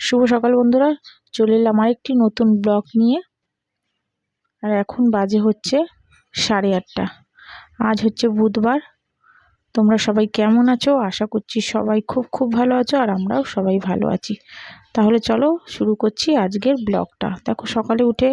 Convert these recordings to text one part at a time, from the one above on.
শুভ সকাল বন্ধুরা, চলে এলাম আরেকটি নতুন ব্লগ নিয়ে। আর এখন বাজে হচ্ছে 8:30। আজ হচ্ছে বুধবার। তোমরা সবাই কেমন আছো? আশা করছি সবাই খুব খুব ভালো আছো, আর আমরাও সবাই ভালো আছি। তাহলে চলো শুরু করছি আজকের ব্লগটা। দেখো, সকালে উঠে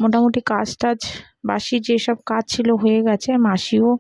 মোটামুটি কাজ টাজ, বাসি যেসব কাজ ছিল হয়ে গেছে। মাসিও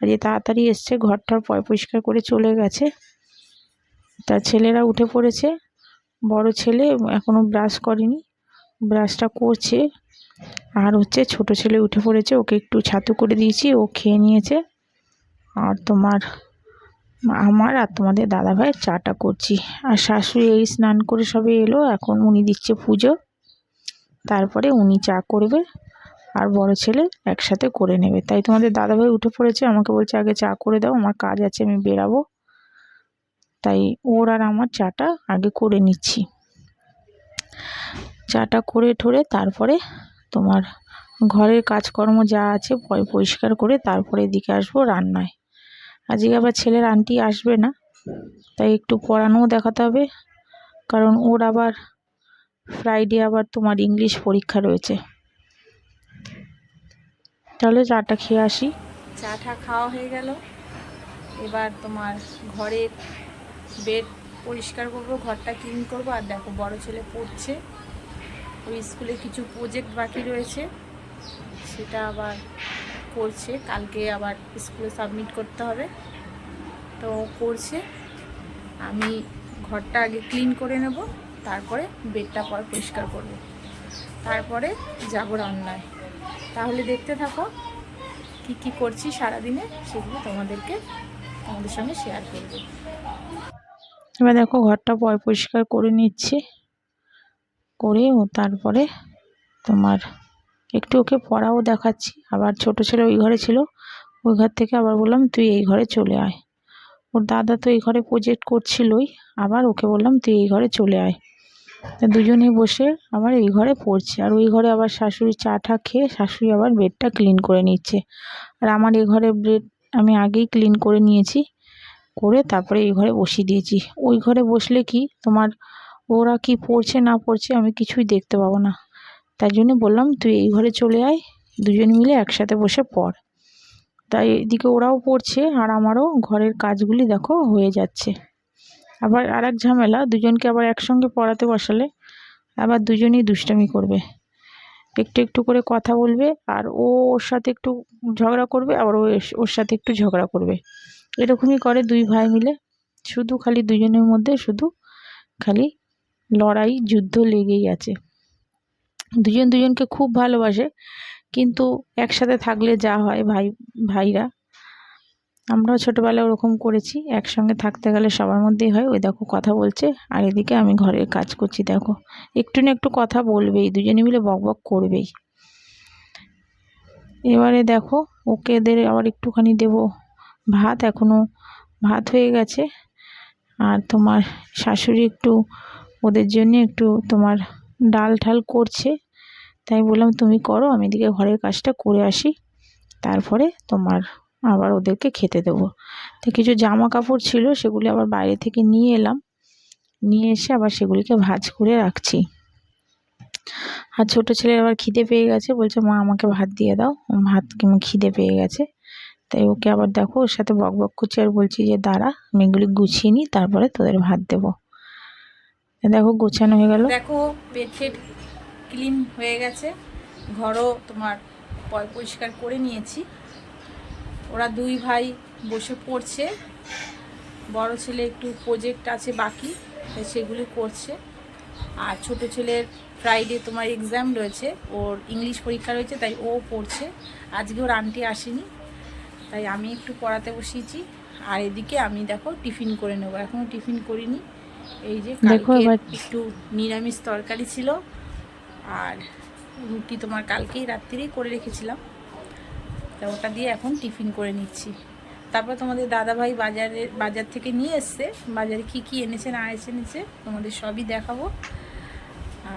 আজকে তাড়াতাড়ি এসছে, ঘরটার পরিষ্কার করে চলে গেছে। তার ছেলেরা উঠে পড়েছে। বড় ছেলে এখনো ব্রাশ করেনি, ব্রাশটা করছে। আর হচ্ছে ছোট ছেলে উঠে পড়েছে, ওকে একটু ছাতু করে দিয়েছি, ও খেয়ে নিয়েছে। আর আমার আর তোমাদের দাদা ভাইয়ের চাটা করছি। আর শাশুড়ি এই স্নান করে সবে এলো, এখন উনি দিচ্ছে পুজো, তারপরে উনি চা করবে আর বড় ছেলে একসাথে করে নেবে। তাই তোমাদের দাদা ভাই উঠে পড়েছে, আমাকে বলছে আগে চা করে দাও, আমার কাজ আছে, আমি বেরাবো। তাই ওর আর আমার চাটা আগে করে নিচ্ছি। চাটা করে ঠোরে তারপরে তোমার ঘরের কাজকর্ম যা আছে পরিষ্কার করে তারপরে এদিকে আসবো রান্নায়। আজকে আবার ছেলের আন্টি আসবে না, তাই একটু পড়ানোও দেখাতে হবে, কারণ ওর আবার ফ্রাইডে আবার তোমার ইংলিশ পরীক্ষা রয়েছে। তাহলে চাটা খেয়ে আসি। চাটা খাওয়া হয়ে গেল, এবার তোমার ঘরের বেড পরিষ্কার করবো, ঘরটা ক্লিন করবো। আর দেখো, বড় ছেলে পড়ছে, ওই স্কুলে কিছু প্রজেক্ট বাকি রয়েছে, সেটা আবার করছে, কালকে আবার স্কুলে সাবমিট করতে হবে, তো করছে। আমি ঘরটা আগে ক্লিন করে নেব, তারপরে বেডটা পরে পরিষ্কার করব, তারপরে যাব রান্নায়। তাহলে দেখতে থাকো কি কি করছি সারাদিনে, সেগুলো তোমাদের সঙ্গে শেয়ার করব। এবার দেখো, ঘরটা পরিষ্কার করে নিচ্ছি, করে তারপরে তোমার একটু ওকে পড়াও দেখাচ্ছি। আবার ছোট ছেলে ওই ঘরে ছিল, ওই ঘর থেকে আবার বললাম তুই এই ঘরে চলে আয়। ওর দাদা তো এই ঘরে প্রজেক্ট করছিলই, আবার ওকে বললাম তুই এই ঘরে চলে আয়। দুজনেই বসে আবার এই ঘরে পড়ছে। আর ওই ঘরে আবার শাশুড়ি চা টা খেয়ে শাশুড়ি আবার বেডটা ক্লিন করে নিচ্ছে। আর আমার এই ঘরে বেড আমি আগেই ক্লিন করে নিয়েছি, করে তারপরে এই ঘরে বসিয়ে দিয়েছি। ওই ঘরে বসলে কি তোমার ওরা কি পড়ছে না পড়ছে আমি কিছুই দেখতে পাবো না, তাই জন্য বললাম তুই এই ঘরে চলে আয়, দুজন মিলে একসাথে বসে পড়। তাই এদিকে ওরাও পড়ছে আর আমারও ঘরের কাজগুলি দেখো হয়ে যাচ্ছে। আবার আর এক ঝামেলা, দুজনকে আবার একসঙ্গে পড়াতে বসালে আবার দুজনেই দুষ্টামি করবে, একটু একটু করে কথা বলবে, আর ওর সাথে একটু ঝগড়া করবে, আবার ওর সাথে একটু ঝগড়া করবে। এরকমই করে দুই ভাই মিলে, শুধু খালি দুজনের মধ্যে শুধু খালি লড়াই যুদ্ধ লেগেই আছে। দুজন দুজনকে খুব ভালোবাসে, কিন্তু একসাথে থাকলে যা হয় ভাইরা, আমরাও ছোটোবেলায় ওরকম করেছি, একসঙ্গে থাকতে গেলে সবার মধ্যেই হয়। ওই দেখো কথা বলছে, আর এদিকে আমি ঘরের কাজ করছি। দেখো, একটু না একটু কথা বলবেই, দুজনে মিলে বক বক করবেই। এবারে দেখো, এদের আবার একটুখানি দেব ভাত, এখনও ভাত হয়ে গেছে। আর তোমার শাশুড়ি একটু ওদের জন্য একটু তোমার ডাল ঠাল করছে, তাই বললাম তুমি করো, আমি এদিকে ঘরের কাজটা করে আসি, তারপরে তোমার আবার ওদেরকে খেতে দেবো। তো কিছু জামা কাপড় ছিল, সেগুলি আবার বাইরে থেকে নিয়ে এলাম, নিয়ে এসে আবার সেগুলিকে ভাঁজ করে রাখছি। আর ছোট ছেলের আবার খিদে পেয়ে গেছে, বলছে মা আমাকে ভাত দিয়ে দাও, ভাত খিদে পেয়ে গেছে। তাই ওকে আবার দেখো ওর সাথে বক বক করছি, আর বলছি যে দাঁড়া আমি এগুলি গুছিয়ে নিই, তারপরে তোদের ভাত দেবো। দেখো গোছানো হয়ে গেল, দেখো বেডশিট ক্লিন হয়ে গেছে, ঘরও তোমার পরিষ্কার করে নিয়েছি। ওরা দুই ভাই বসে পড়ছে, বড় ছেলে একটু প্রজেক্ট আছে বাকি, সেগুলি করছে। আর ছোট ছেলের ফ্রাইডে তোমার এক্সাম রয়েছে, ওর ইংলিশ পরীক্ষা রয়েছে, তাই ও পড়ছে। আজকে ওর আন্টি আসেনি, তাই আমি একটু পড়াতে বসিয়েছি। আর এদিকে আমি দেখো টিফিন করে নেবো, এখনও টিফিন করিনি। এই যে কালকে একটু নিরামিষ তরকারি ছিল, আর রুটি তোমার কালকেই রাত্রিরেই করে রেখেছিলাম, তা ওটা দিয়ে এখন টিফিন করে নিচ্ছি। তারপর তোমাদের দাদাভাই বাজার থেকে নিয়ে এসছে, বাজারে কি কি এনেছে না এনেছে তোমাদের সবই দেখাবো,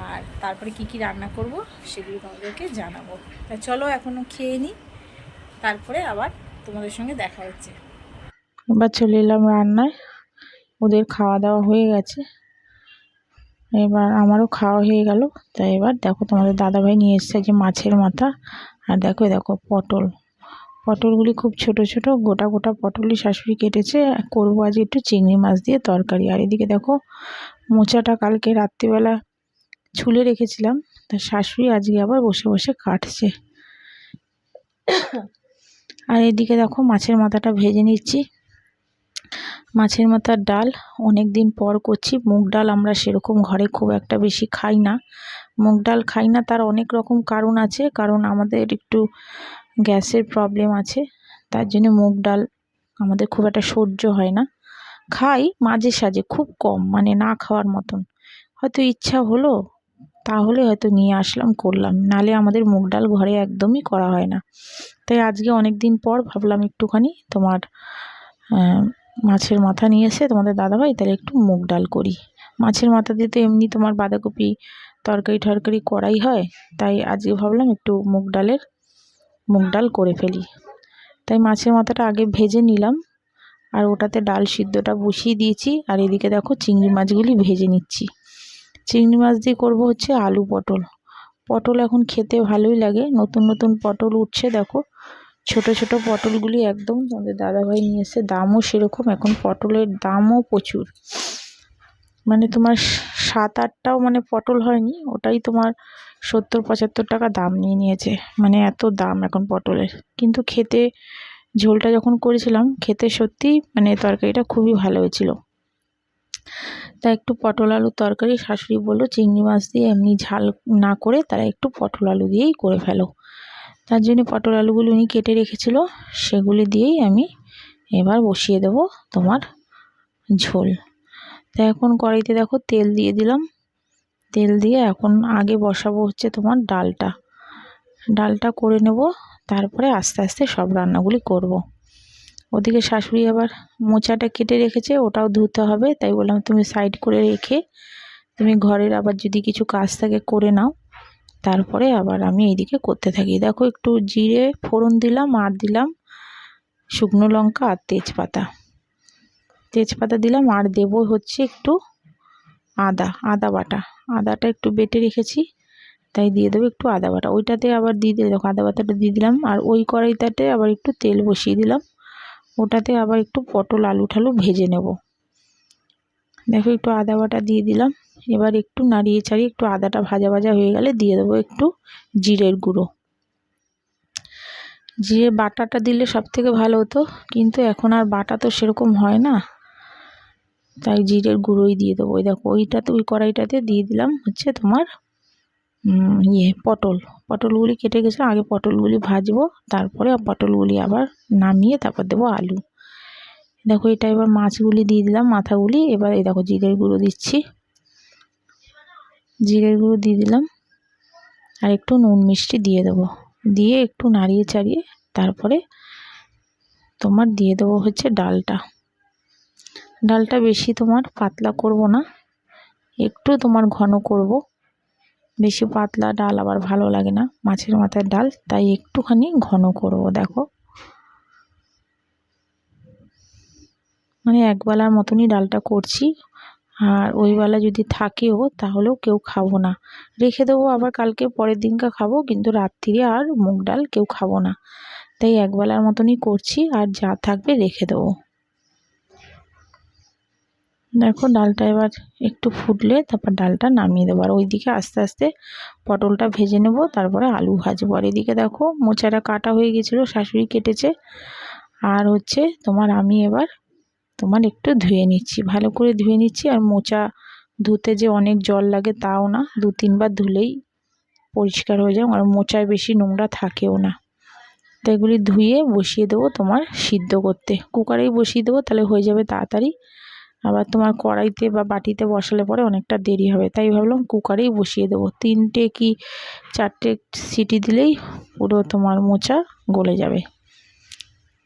আর তারপরে কি কি রান্না করব সেগুলো তোমাদেরকে জানাবো। তা চলো এখনও খেয়ে নিই, তারপরে আবার তোমাদের সঙ্গে দেখা হচ্ছে। এবার চলে এলাম রান্নায়, ওদের খাওয়া দাওয়া হয়ে গেছে। এবার আমারও খাওয়া হয়ে গেল। তাই এবার দেখো তোমাদের দাদাভাই নিয়ে এসেছে যে মাছের মাথা, আর দেখো দেখো পটলগুলি খুব ছোট ছোট গোটা গোটা পটলই শাশুড়ি কেটেছে। করবো আজ একটু চিংড়ি মাছ দিয়ে তরকারি। আর এদিকে দেখো মোচাটা কালকে রাত্রিবেলা ছুলে রেখেছিলাম, তা শাশুড়ি আজকে আবার বসে বসে কাটছে। আর এদিকে দেখো মাছের মাথাটা ভেজে নিচ্ছি। মাছের মাথার ডাল অনেক দিন পর করছি। মুগ ডাল আমরা সেরকম ঘরে খুব একটা বেশি খাই না। মুগ ডাল খাই না, তার অনেক রকম কারণ আছে। কারণ আমাদের একটু গ্যাসের প্রবলেম আছে, তার জন্য মুগ ডাল আমাদের খুব একটা সহ্য হয় না। খাই মাঝে সাঝে, খুব কম, মানে না খাওয়ার মতন। হয়তো ইচ্ছা হলো তাহলে হয়তো নিয়ে আসলাম, করলাম, নালে আমাদের মুগ ডাল ঘরে একদমই করা হয় না। তাই আজকে অনেক দিন পর ভাবলাম একটুখানি তোমার মাছের মাথা নিয়ে এসে তোমাদের দাদাভাই তাহলে একটু মুগ ডাল করি। মাছের মাথা দিয়ে তো এমনি তোমার বাঁধাকপি তরকারি টরকারি করাই হয়, তাই আজকে ভাবলাম একটু মুগ ডাল করে ফেলি। তাই মাছের মাথাটা আগে ভেজে নিলাম, আর ওটাতে ডাল সিদ্ধটা বসিয়ে দিয়েছি। আর এদিকে দেখো চিংড়ি মাছগুলি ভেজে নিচ্ছি। চিংড়ি মাছ দিয়ে করবো হচ্ছে আলু পটল এখন খেতে ভালোই লাগে। নতুন নতুন পটল উঠছে দেখো, ছোট ছোট পটলগুলি একদম তোমাদের দাদাভাই নিয়ে এসে, দামও সেরকম, এখন পটলের দামও প্রচুর। মানে তোমার 7-8টাও মানে পটল হয়নি, ওটাই তোমার 70-75 টাকা দাম নিয়েছে। মানে এত দাম এখন পটলের। কিন্তু খেতে, ঝোলটা যখন করেছিলাম খেতে সত্যি মানে তরকারিটা খুবই ভালো হয়েছিল। তা একটু পটল আলু তরকারি শাশুড়ি বললো চিংড়ি মাছ দিয়ে এমনি ঝাল না করে তারা একটু পটল আলু দিয়েই করে ফেলো। তার জন্য পটল আলুগুলো উনি কেটে রেখেছিল, সেগুলি দিয়েই আমি এবার বসিয়ে দেব তোমার ঝোল। তা এখন কড়াইতে দেখো তেল দিয়ে দিলাম। তেল দিয়ে এখন আগে বসাবো হচ্ছে তোমার ডালটা করে নেব, তারপরে আস্তে আস্তে সব রান্নাগুলি করব। ওদিকে শাশুড়ি আবার মোচাটা কেটে রেখেছে, ওটাও ধুতে হবে। তাই বললাম তুমি সাইড করে রেখে তুমি ঘরের আবার যদি কিছু কাজ থাকে করে নাও, তারপরে আবার আমি এইদিকে করতে থাকি। দেখো একটু জিরে ফোড়ন দিলাম, আর দিলাম শুকনো লঙ্কা আর তেজপাতা দিলাম, আর দেব হচ্ছে একটু আদা বাটা। আদাটা একটু বেটে রেখেছি, তাই দিয়ে দেবো একটু আদা বাটা। ওইটাতে আবার দিয়ে দিলে দেখো আদা বাটাটা দিয়ে দিলাম। আর ওই কড়াইটাতে আবার একটু তেল বসিয়ে দিলাম, ওটাতে আবার একটু পটল আলু ঠালু ভেজে নেব। দেখো একটু আদা বাটা দিয়ে দিলাম। এবার একটু নাড়িয়ে চাড়িয়ে একটু আদাটা ভাজা ভাজা হয়ে গেলে দিয়ে দেবো একটু জিরের গুঁড়ো। জিরে বাটাটা দিলে সব থেকে ভালো হতো, কিন্তু এখন আর বাটা তো সেরকম হয় না, তাই জিরের গুঁড়োই দিয়ে দেবো। ওই দেখো ওইটাতে, ওই কড়াইটাতে দিয়ে দিলাম হচ্ছে তোমার পটলগুলি কেটে গেছে। আগে পটলগুলি ভাজবো, তারপরে পটলগুলি আবার নামিয়ে তারপর দেবো আলু। দেখো এটা এবার মাছগুলি দিয়ে দিলাম, মাথাগুলি। এবার এই দেখো জিরের গুঁড়ো দিচ্ছি, জিরের গুঁড়ো দিয়ে দিলাম, আর একটু নুন মিষ্টি দিয়ে দেবো। দিয়ে একটু নাড়িয়ে চাড়িয়ে তারপরে তোমার দিয়ে দেবো হচ্ছে ডালটা বেশি তোমার পাতলা করব না, একটু তোমার ঘন করব। বেশি পাতলা ডাল আবার ভালো লাগে না, মাছের মাথার ডাল, তাই একটুখানি ঘন করব। দেখো মানে একবেলার মতনই ডালটা করছি। আর ওই বেলা যদি থাকেও তাহলেও কেউ খাবো না, রেখে দেবো, আবার কালকে পরের দিনকা খাবো, কিন্তু রাত্রিরে আর মুগ ডাল কেউ খাবো না। তাই একবেলার মতনই করছি, আর যা থাকবে রেখে দেবো। দেখো ডালটা এবার একটু ফুটলে তারপর ডালটা নামিয়ে দেবো। আর ওইদিকে আস্তে আস্তে পটলটা ভেজে নেব, তারপরে আলু ভাজবো। আর এদিকে দেখো মোচাটা কাটা হয়ে গেছিলো, শাশুড়ি কেটেছে। আর হচ্ছে তোমার আমি এবার তোমার একটু ধুয়ে নিচ্ছি, ভালো করে ধুয়ে নিচ্ছি। আর মোচা ধুতে যে অনেক জল লাগে তাও না, 2-3 বার ধুলেই পরিষ্কার হয়ে যায়, আর মোচায় বেশি নোংরা থাকেও না। তো এগুলি ধুয়ে বসিয়ে দেবো তোমার সিদ্ধ করতে। কুকারেই বসিয়ে দেবো, তাহলে হয়ে যাবে তাড়াতাড়ি। আবার তোমার কড়াইতে বা বাটিতে বসালে পরে অনেকটা দেরি হবে, তাই ভাবলাম কুকারেই বসিয়ে দেবো। 3টে কি 4টে সিটি দিলেই পুরো তোমার মোচা গলে যাবে।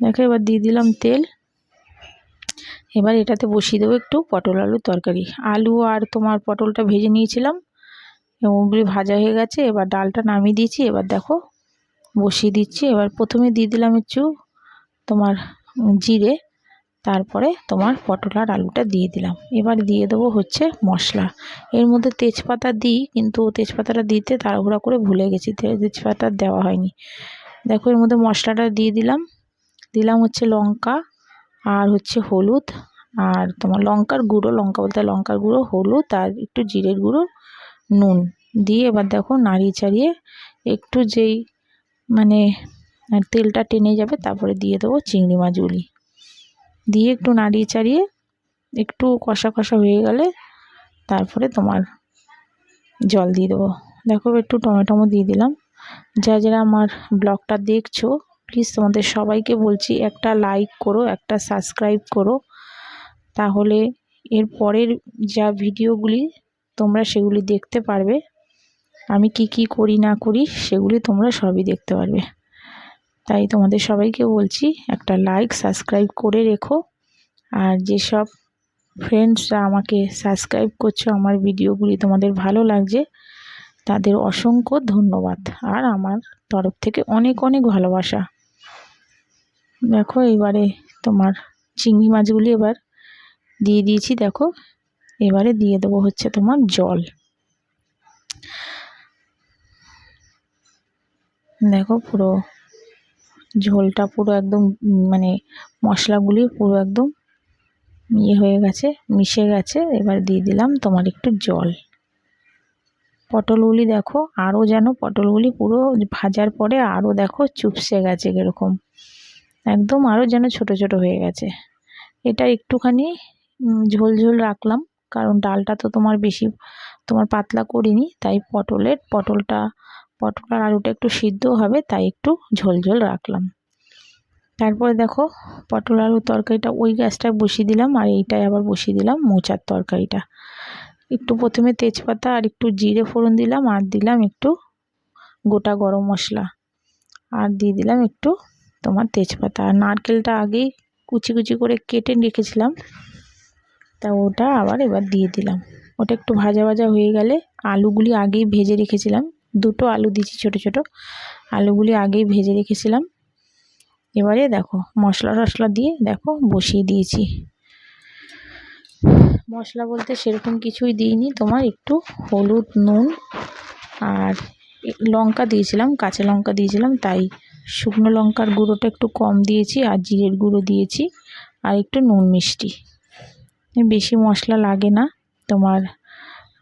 দেখো এবার দিয়ে দিলাম তেল। এবার এটাতে বসিয়ে দেবো একটু পটল আলুর তরকারি। আলু আর তোমার পটলটা ভেজে নিয়েছিলাম, ওগুলি ভাজা হয়ে গেছে। এবার ডালটা নামিয়ে দিয়েছি, এবার দেখো বসিয়ে দিচ্ছি। এবার প্রথমে দিয়ে দিলাম একটু তোমার জিরে, তারপরে তোমার পটল আর আলুটা দিয়ে দিলাম। এবার দিয়ে দেবো হচ্ছে মশলা। এর মধ্যে তেজপাতা দিই, কিন্তু তেজপাতাটা দিতে তাড়াহুড়া করে ভুলে গেছি, তেজপাতা দেওয়া হয়নি। দেখো এর মধ্যে মশলাটা দিয়ে দিলাম হচ্ছে লঙ্কা আর হচ্ছে হলুদ, আর তোমার লঙ্কার গুঁড়ো, লঙ্কা বলতে লঙ্কার গুঁড়ো, হলুদ আর একটু জিরের গুঁড়ো, নুন দিয়ে এবার দেখো নাড়িয়ে চাড়িয়ে একটু যেই মানে তেলটা টেনে যাবে তারপরে দিয়ে দেবো চিংড়ি মাছগুলি, দিয়ে একটু নাড়িয়ে চাড়িয়ে একটু কষা কষা হয়ে গেলে তারপরে তোমার জল দিয়ে দেবো। দেখো একটু টমেটো দিয়ে দিলাম। যারা আমার ব্লগটা দেখছো প্লিজ তোমাদের সবাইকে বলছি একটা লাইক করো, একটা সাবস্ক্রাইব করো, তাহলে এর পরের যা ভিডিওগুলি তোমরা সেগুলি দেখতে পারবে। আমি কি করি না করি সেগুলি তোমরা সবই দেখতে পারবে। তাই তোমাদের সবাইকে বলছি একটা লাইক সাবস্ক্রাইব করে রেখো। আর যেসব ফ্রেন্ডসরা আমাকে সাবস্ক্রাইব করছো, আমার ভিডিওগুলি তোমাদের ভালো লাগছে, তাদের অসংখ্য ধন্যবাদ আর আমার তরফ থেকে অনেক অনেক ভালোবাসা। দেখো এবারে তোমার চিংড়ি মাছগুলি এবার দিয়ে দিয়েছি। দেখো এবারে দিয়ে দেবো হচ্ছে তোমার জল। দেখো পুরো ঝোলটা পুরো একদম মানে মশলাগুলি পুরো একদম হয়ে গেছে, মিশে গেছে। এবার দিয়ে দিলাম তোমার একটু জল। পটলগুলি দেখো আরও যেন পটলগুলি পুরো ভাজার পরে আরও দেখো চুপসে গেছে এরকম, একদম আরও যেন ছোট ছোট হয়ে গেছে। এটা একটুখানি ঝোল ঝোল রাখলাম, কারণ ডালটা তো তোমার বেশি তোমার পাতলা করিনি, তাই পটল আর আলুটা একটু সিদ্ধ হবে, তাই একটু ঝোল ঝোল রাখলাম। তারপরে দেখো পটল আলুর তরকারিটা ওই গ্যাসটায় বসিয়ে দিলাম, আর এইটায় আবার বসিয়ে দিলাম মোচার তরকারিটা। একটু প্রথমে তেজপাতা আর একটু জিরে ফোড়ন দিলাম, আর দিলাম একটু গোটা গরম মশলা, আর দিয়ে দিলাম একটু তোমার তেজপাতা। আর নারকেলটা আগেই কুচি কুচি করে কেটে রেখেছিলাম, তা ওটা আবার এবার দিয়ে দিলাম। ওটা একটু ভাজা ভাজা হয়ে গেলে আলুগুলি আগেই ভেজে রেখেছিলাম, দুটো আলু দিয়েছি ছোট ছোট, আলুগুলি আগেই ভেজে রেখেছিলাম। এবারে দেখো মশলা টশলা দিয়ে দেখো বসিয়ে দিয়েছি। মশলা বলতে সেরকম কিছুই দিইনি, তোমার একটু হলুদ, নুন আর লঙ্কা দিয়েছিলাম, কাঁচা লঙ্কা দিয়েছিলাম, তাই শুকনো লঙ্কার গুঁড়োটা একটু কম দিয়েছি, আর জিরের গুঁড়ো দিয়েছি, আর একটু নুন মিষ্টি। বেশি মশলা লাগে না, তোমার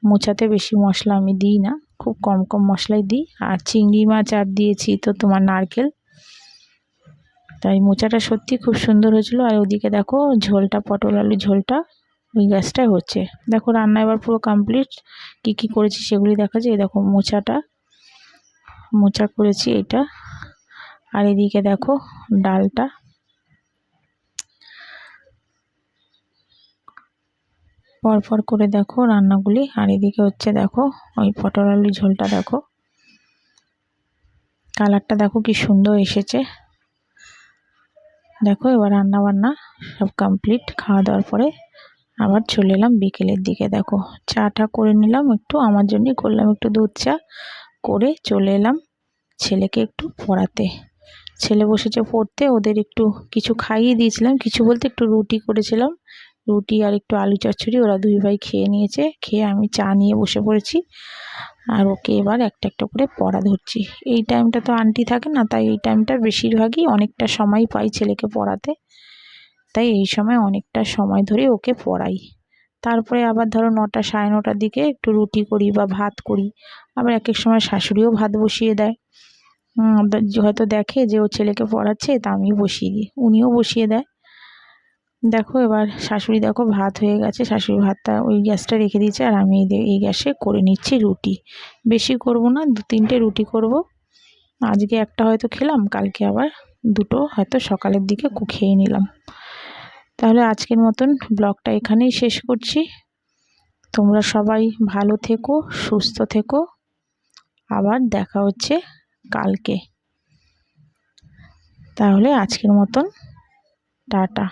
মোচাতে বেশি মশলা আমি দিই না, খুব কম কম মশলাই দিই। আর চিংড়ি মাছ আর দিয়েছি তো তোমার নারকেল, তাই মোচাটা সত্যি খুব সুন্দর হয়েছিল। আর ওদিকে দেখো ঝোলটা, পটল আলু ঝোলটা ওই গ্যাসটাই হচ্ছে। দেখো রান্না এবার পুরো কমপ্লিট। কি করেছি সেগুলি দেখা যায়। দেখো মোচা করেছি এটা, আর এদিকে দেখো ডালটা, পরপর করে দেখো রান্নাগুলি। আর এদিকে হচ্ছে দেখো ওই পটল আলু ঝোলটা, দেখো কালারটা দেখো কি সুন্দর এসেছে। দেখো এবার রান্না বান্না সব কমপ্লিট। খাওয়া দাওয়ার পরে আবার চলে এলাম বিকেলের দিকে। দেখো চাটা করে নিলাম, একটু আমার জন্যই করলাম, একটু দুধ চা করে চলে এলাম ছেলেকে একটু পড়াতে। ছেলে বসেছে পড়তে, ওদের একটু কিছু খাইয়ে দিয়েছিলাম, কিছু বলতে একটু রুটি করেছিলাম, রুটি আর একটু আলু চচ্চড়ি। ওরা দুই ভাই খেয়ে নিয়েছে, খেয়ে আমি চা নিয়ে বসে পড়েছি, আর ওকে এবার একটা একটা করে পড়া ধরছি। এই টাইমটা তো আন্টি থাকে না, তাই এই টাইমটা বেশিরভাগই অনেকটা সময় পাই ছেলেকে পড়াতে, তাই এই সময় অনেকটা সময় ধরে ওকে পড়াই। তারপরে আবার ধরো 9টা সাড়ে 9টার দিকে একটু রুটি করি বা ভাত করি। আবার এক এক সময় শাশুড়িও ভাত বসিয়ে দেয়, হয়তো দেখে যে ও ছেলেকে পড়াচ্ছে, তা আমি বসিয়ে দিই, উনিও বসিয়ে দেয়। দেখো এবার শাশুড়ি দেখো ভাত হয়ে গেছে, শাশুড়ি ভাতটা ওই গ্যাসটা রেখে দিয়েছে, আর আমি এই গ্যাসে করে নিচ্ছি রুটি। বেশি করব না, 2-3টে রুটি করব। আজকে একটা হয়তো খেলাম, কালকে আবার 2টো হয়তো সকালের দিকে খেয়ে নিলাম। তাহলে আজকের মতন ব্লগটা এখানেই শেষ করছি। তোমরা সবাই ভালো থেকো, সুস্থ থেকো, আবার দেখা হচ্ছে কালকে। তাহলে আজকের মতন টাটা।